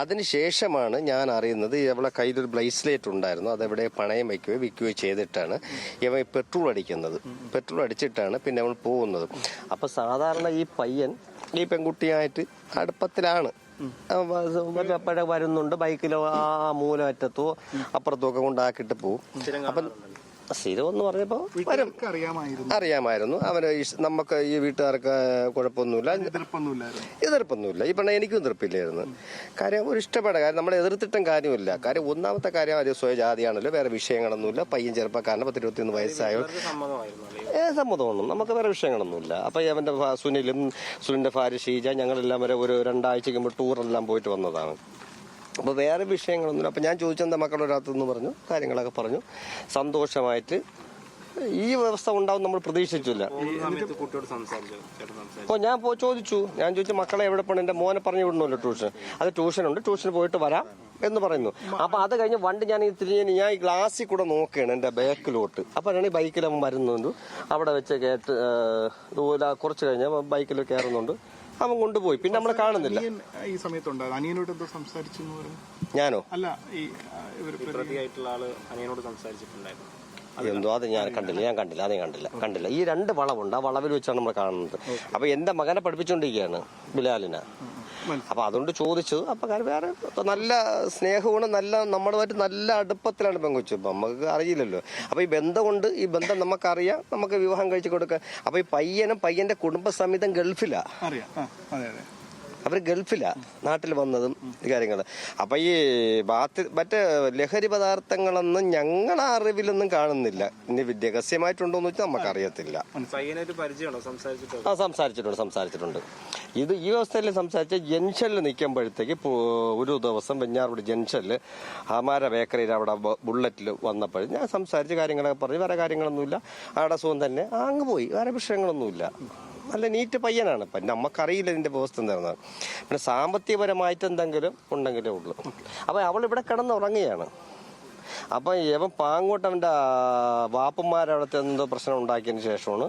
അതിനുശേഷമാണ് ഞാൻ അറിയുന്നത് ഇവളെ കയ്യിലൊരു ബ്രേസ്ലെറ്റ് ഉണ്ടായിരുന്നു, അതെവിടെ പണയം വയ്ക്കുകയോ വിൽക്കുകയോ ചെയ്തിട്ടാണ് ഇവൻ പെട്രോൾ അടിക്കുന്നത്. പെട്രോൾ അടിച്ചിട്ടാണ് പിന്നെ അവൾ പോകുന്നത്. അപ്പം സാധാരണ ഈ പയ്യൻ ഈ പെൺകുട്ടിയായിട്ട് അടുപ്പത്തിലാണ്. എപ്പോഴേ വരുന്നുണ്ട്, ബൈക്കിലോ ആ മൂലമറ്റത്തോ അപ്പുറത്തോ ഒക്കെ കൊണ്ടാക്കിയിട്ട് പോവും. അപ്പം സ്ഥിരം എന്ന് പറഞ്ഞപ്പോ വരും, അറിയാമായിരുന്നു. അവന് നമുക്ക് ഈ വീട്ടുകാർക്ക് കുഴപ്പമൊന്നുമില്ല, എതിർപ്പൊന്നുമില്ല. ഈ പെണ്ണ എനിക്കും എതിർപ്പില്ലായിരുന്നു. കാര്യം ഒരു ഇഷ്ടപ്പെട്ട കാര്യം, നമ്മളെ എതിർത്തിട്ടും കാര്യമില്ല. കാര്യം ഒന്നാമത്തെ കാര്യം അത് സ്വയജാതിയാണല്ലോ, വേറെ വിഷയങ്ങളൊന്നുമില്ല. പയ്യൻ ചെറുപ്പക്കാരന് 10-21 വയസ്സായോ സമ്മതമൊന്നും നമുക്ക് വേറെ വിഷയങ്ങളൊന്നുമില്ല. അപ്പൊ അവന്റെ സുനിലിന്റെ ഭാര്യ ഷീജ ഞങ്ങളെല്ലാം വരെ ഒരു 2 ആഴ്ചയ്ക്ക് മുമ്പ് ടൂറെല്ലാം പോയിട്ട് വന്നതാണ്. അപ്പോൾ വേറെ വിഷയങ്ങളൊന്നുമില്ല. അപ്പം ഞാൻ ചോദിച്ചെന്താ മക്കളൊരാത്തെന്ന് പറഞ്ഞു, കാര്യങ്ങളൊക്കെ പറഞ്ഞു. സന്തോഷമായിട്ട് ഈ വ്യവസ്ഥ ഉണ്ടാവും നമ്മൾ പ്രതീക്ഷിച്ചില്ല. അപ്പോൾ ഞാൻ ചോദിച്ചു മക്കളെ എവിടെ പോകണം, എൻ്റെ മോനെ പറഞ്ഞു വിടണമല്ലോ ട്യൂഷൻ. അത് ട്യൂഷനുണ്ട്, ട്യൂഷന് പോയിട്ട് വരാം എന്ന് പറയുന്നു. അപ്പൊ അത് കഴിഞ്ഞ് വണ്ടി ഞാൻ ഈ ഗ്ലാസ്സിൽ കൂടെ നോക്കുകയാണ് എൻ്റെ ബാക്കിലോട്ട്. അപ്പോഴാണ് ഈ ബൈക്കിൽ അവൻ വരുന്നുണ്ട്. അവിടെ വെച്ച് കേട്ട് കുറച്ച് കഴിഞ്ഞ് ബൈക്കിൽ കയറുന്നുണ്ട്. അവൻ കൊണ്ടുപോയി. പിന്നെ നമ്മളെ കാണുന്നില്ല. ഈ സമയത്തുണ്ടോ അനിയനോട് എന്തോ സംസാരിച്ചു? ഞാനോ? അല്ല, ഈ പ്രതിയായിട്ടുള്ള ആള് അനിയനോട് സംസാരിച്ചിട്ടുണ്ടായിരുന്നു. എന്തോ അത് ഞാൻ കണ്ടില്ല. ഈ 2 വളവുണ്ട്, ആ വളവിൽ വെച്ചാണ് നമ്മൾ കാണുന്നത്. അപ്പൊ എന്റെ മകനെ പഠിപ്പിച്ചുകൊണ്ടിരിക്കുകയാണ്, ബിലാലിനെ. അപ്പൊ അതുകൊണ്ട് ചോദിച്ചത്. അപ്പൊ വേറെ നല്ല സ്നേഹമാണ്, നമ്മളുമായിട്ട് നല്ല അടുപ്പത്തിലാണ് പെങ്കൊച്ചു. ഇപ്പൊ നമുക്ക് അറിയില്ലല്ലോ. അപ്പൊ ഈ ബന്ധമുണ്ട്, ഈ ബന്ധം നമുക്കറിയാം, നമുക്ക് വിവാഹം കഴിച്ചു കൊടുക്കാം. അപ്പൊ ഈ പയ്യന്റെ കുടുംബസമേതം ഗൾഫിലാ. അവർ ഗൾഫിലാ നാട്ടിൽ വന്നതും കാര്യങ്ങൾ. അപ്പൊ ഈ മറ്റേ ലഹരി പദാർത്ഥങ്ങളൊന്നും ഞങ്ങളുടെ അറിവിലൊന്നും കാണുന്നില്ല. ഇനി രഹസ്യമായിട്ടുണ്ടോന്ന് വെച്ചാൽ നമുക്കറിയത്തില്ല. സംസാരിച്ചിട്ടുണ്ട്. ഇത് ഈ അവസ്ഥയിൽ സംസാരിച്ച ജംഗ്ഷനിൽ നിൽക്കുമ്പോഴത്തേക്ക് ഒരു ദിവസം വെഞ്ഞാറുടി ജംഗ്ഷനിൽ അമാര ബേക്കറിയിൽ അവിടെ ബുള്ളറ്റിൽ വന്നപ്പോൾ ഞാൻ സംസാരിച്ച കാര്യങ്ങളൊക്കെ പറഞ്ഞു. വേറെ കാര്യങ്ങളൊന്നുമില്ല, അവിടെ സുഖം തന്നെ, അങ്ങ് പോയി. വേറെ വിഷയങ്ങളൊന്നുമില്ല. നല്ല നീറ്റ് പയ്യനാണ്. പിന്നെ നമുക്കറിയില്ല ഇതിന്റെ വ്യവസ്ഥ എന്താണെന്ന്. പിന്നെ സാമ്പത്തികപരമായിട്ട് എന്തെങ്കിലും ഉണ്ടെങ്കിലേ ഉള്ളൂ. അപ്പൊ അവളിവിടെ കിടന്നുറങ്ങുകയാണ്. അപ്പം ഇവൻ പാങ്ങോട്ട് അവൻ്റെ വാപ്പന്മാരവിടുത്തെ എന്തോ പ്രശ്നം ഉണ്ടാക്കിയതിന് ശേഷമാണ്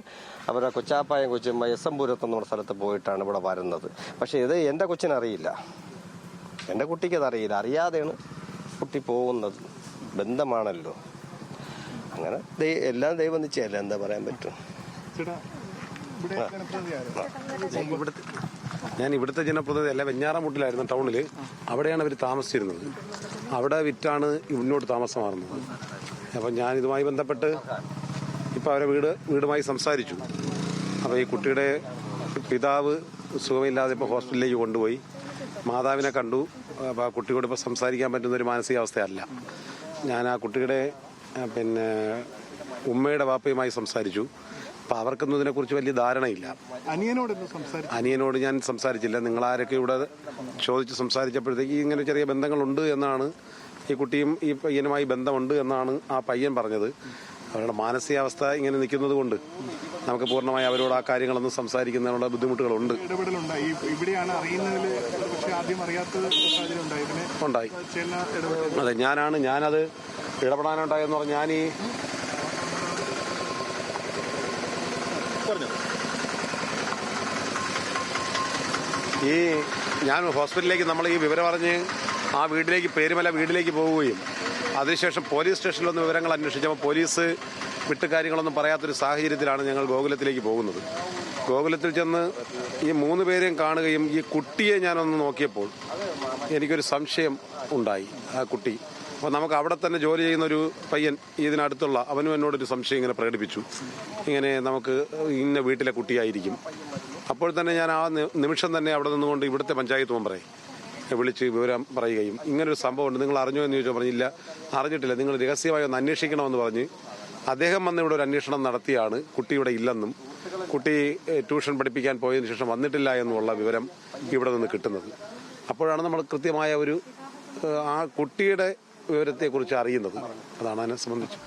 അവരെ കൊച്ചാപ്പായം കൊച്ചുമ്മ എസ്എംപുരത്തെന്നുള്ള സ്ഥലത്ത് പോയിട്ടാണ് ഇവിടെ വരുന്നത്. പക്ഷെ ഇത് എൻ്റെ കൊച്ചിനറിയില്ല, എൻ്റെ കുട്ടിക്കത് അറിയില്ല. അറിയാതെയാണ് കുട്ടി പോകുന്നത്. ബന്ധമാണല്ലോ, അങ്ങനെ എല്ലാം ദൈവം നിശ്ചയല്ല, എന്താ പറയാൻ പറ്റും. ഞാൻ ഇവിടുത്തെ ജനപ്രതിനിധി അല്ല, വെഞ്ഞാറമൂട്ടിലായിരുന്നു ടൗണിൽ. അവിടെയാണ് അവർ താമസിച്ചിരുന്നത്. അവിടെ വിറ്റാണ് മുന്നോട്ട് താമസം മാറുന്നത്. അപ്പം ഞാൻ ഇതുമായി ബന്ധപ്പെട്ട് ഇപ്പം അവരെ വീടുമായി സംസാരിച്ചു. അപ്പോൾ ഈ കുട്ടിയുടെ പിതാവ് സുഖമില്ലാതെ ഇപ്പോൾ ഹോസ്പിറ്റലിലേക്ക് കൊണ്ടുപോയി. മാതാവിനെ കണ്ടു. അപ്പോൾ ആ കുട്ടിയോട് ഇപ്പോൾ സംസാരിക്കാൻ പറ്റുന്നൊരു മാനസികാവസ്ഥയല്ല. ഞാൻ ആ കുട്ടിയുടെ ഉമ്മയുടെ വാപ്പയുമായി സംസാരിച്ചു. അപ്പം അവർക്കൊന്നും ഇതിനെക്കുറിച്ച് വലിയ ധാരണയില്ല. അനിയനോട് ഞാൻ സംസാരിച്ചില്ല. നിങ്ങളാരൊക്കെ ഇവിടെ ചോദിച്ച് സംസാരിച്ചപ്പോഴത്തേക്ക് ഇങ്ങനെ ചെറിയ ബന്ധങ്ങളുണ്ട് എന്നാണ്, ഈ കുട്ടിയും ഈ പയ്യനുമായി ബന്ധമുണ്ട് എന്നാണ് ആ പയ്യൻ പറഞ്ഞത്. അവരുടെ മാനസികാവസ്ഥ ഇങ്ങനെ നിൽക്കുന്നത് കൊണ്ട് നമുക്ക് പൂർണ്ണമായി അവരോട് ആ കാര്യങ്ങളൊന്നും സംസാരിക്കുന്നതിനുള്ള ബുദ്ധിമുട്ടുകളുണ്ട്. ഉണ്ടായി. അതെ, ഞാനത് ഇടപെടാനുണ്ടായെന്ന് പറഞ്ഞാൽ ഞാൻ ഹോസ്പിറ്റലിലേക്ക് നമ്മൾ ഈ വിവരം അറിഞ്ഞ് ആ പേരുമല വീട്ടിലേക്ക് പോവുകയും അതിനുശേഷം പോലീസ് സ്റ്റേഷനിലൊന്ന് വിവരങ്ങൾ അന്വേഷിച്ചപ്പോൾ പോലീസ് വിട്ട് കാര്യങ്ങളൊന്നും പറയാത്തൊരു സാഹചര്യത്തിലാണ് ഞങ്ങൾ ഗോകുലത്തിലേക്ക് പോകുന്നത്. ഗോകുലത്തിൽ ചെന്ന് ഈ 3 പേരെയും കാണുകയും ഈ കുട്ടിയെ ഞാനൊന്ന് നോക്കിയപ്പോൾ എനിക്കൊരു സംശയം ഉണ്ടായി. ആ കുട്ടി, അപ്പോൾ നമുക്ക് അവിടെ തന്നെ ജോലി ചെയ്യുന്നൊരു പയ്യൻ ഇതിനടുത്തുള്ള അവനും എന്നോടൊരു സംശയം ഇങ്ങനെ പ്രകടിപ്പിച്ചു. ഇങ്ങനെ നമുക്ക് ഇന്ന വീട്ടിലെ കുട്ടിയായിരിക്കും. അപ്പോൾ തന്നെ ഞാൻ ആ നിമിഷം തന്നെ അവിടെ നിന്നുകൊണ്ട് ഇവിടുത്തെ പഞ്ചായത്ത് മെമ്പറെ വിളിച്ച് വിവരം പറയുകയും ഇങ്ങനൊരു സംഭവമുണ്ട്, നിങ്ങൾ അറിഞ്ഞോ എന്ന് ചോദിച്ചാൽ പറഞ്ഞില്ല, അറിഞ്ഞിട്ടില്ല, നിങ്ങൾ രഹസ്യമായി ഒന്ന് അന്വേഷിക്കണമെന്ന് പറഞ്ഞ് അദ്ദേഹം വന്ന് ഇവിടെ ഒരു അന്വേഷണം നടത്തിയാണ് കുട്ടി ഇവിടെ ഇല്ലെന്നും കുട്ടി ട്യൂഷൻ പഠിപ്പിക്കാൻ പോയതിനു ശേഷം വന്നിട്ടില്ല എന്നുമുള്ള വിവരം ഇവിടെ നിന്ന് കിട്ടുന്നത്. അപ്പോഴാണ് നമ്മൾ കൃത്യമായ ആ കുട്ടിയുടെ വിവരത്തെക്കുറിച്ച് അറിയുന്നത്. അതാണ് അതിനെ സംബന്ധിച്ച്.